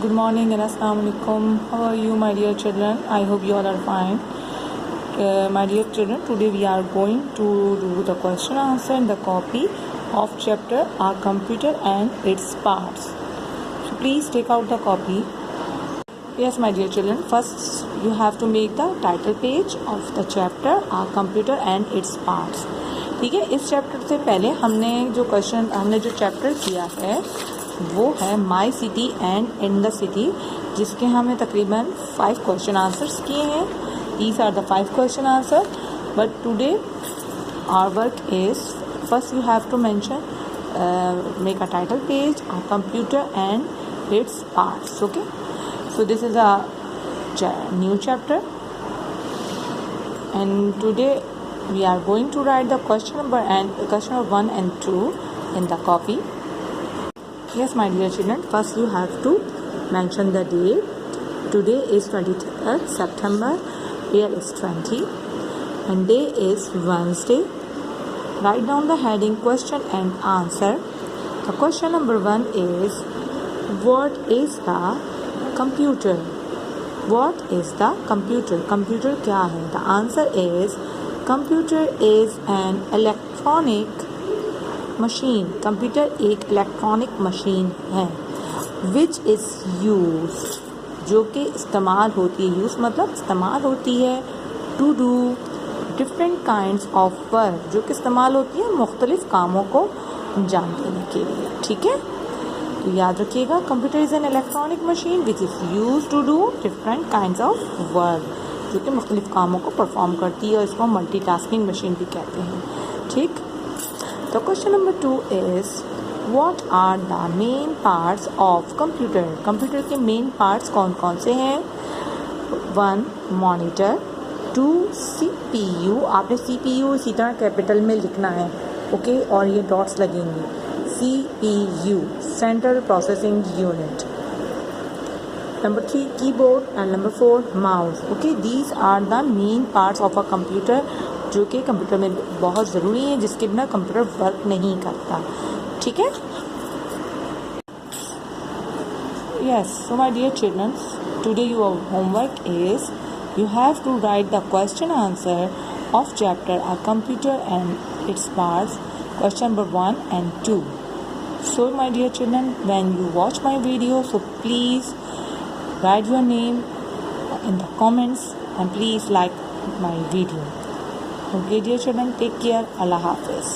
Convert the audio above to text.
Good morning and Assalamu alaikum. How are you, my dear children? I hope you all are fine. My dear children, today we are going to do the question answer in the copy of chapter Our Computer and Its Parts. So please take out the copy. Yes, my dear children, first you have to make the title page of the chapter Our Computer and Its Parts. ठीक है, इस chapter से पहले हमने जो chapter किया है वो है my city and in the city, जिसके हमें तकरीबन 5 क्वेश्चन आंसर्स किए हैं. These are the 5 question answer. But today our work is first you have to mention make a title page our computer and its parts. Okay, so this is a new chapter and today we are going to write the question number 1 and 2 in the copy. Yes, my dear children, first you have to mention the date. Today is 23rd September, year is 20 and day is Wednesday. Write down the heading question and answer. The question number 1 is, what is the computer? What is the computer? Computer क्या है? The answer is, computer is an electronic machine. Computer एक electronic machine है which is used, जो कि इस्तेमाल होती है. Use मतलब इस्तेमाल होती है to do different kinds of work, जो कि इस्तेमाल होती है मुख्तलिफ कामों को अंजाम देने के लिए. ठीक है, तो याद रखिएगा, computer is an electronic machine which is use to do different kinds of work, जो कि मुख्तलिफ कामों को परफॉर्म करती है और इसको मल्टीटास्किंग मशीन भी कहते हैं. ठीक, तो question number 2 is, what are the main parts of computer? Computer के मेन पार्ट्स कौन कौन से हैं? 1 मॉनिटर, 2 CPU. आपने CPU इसी तरह कैपिटल में लिखना है, ओके, और ये डॉट्स लगेंगे. CPU, Central Processing Unit. Number 3 keyboard and number 4 mouse. Okay, these are the main parts of a computer, जो कि कंप्यूटर में बहुत ज़रूरी है, जिसके बिना कंप्यूटर वर्क नहीं करता. ठीक है. Yes, so my dear children, today your homework is, you have to write the question answer of chapter A Computer and Its Parts, question number 1 and 2. So my dear children, when you watch my video, so please write your name in the comments and please like my video. Okay dear children, take care. Allah Hafiz.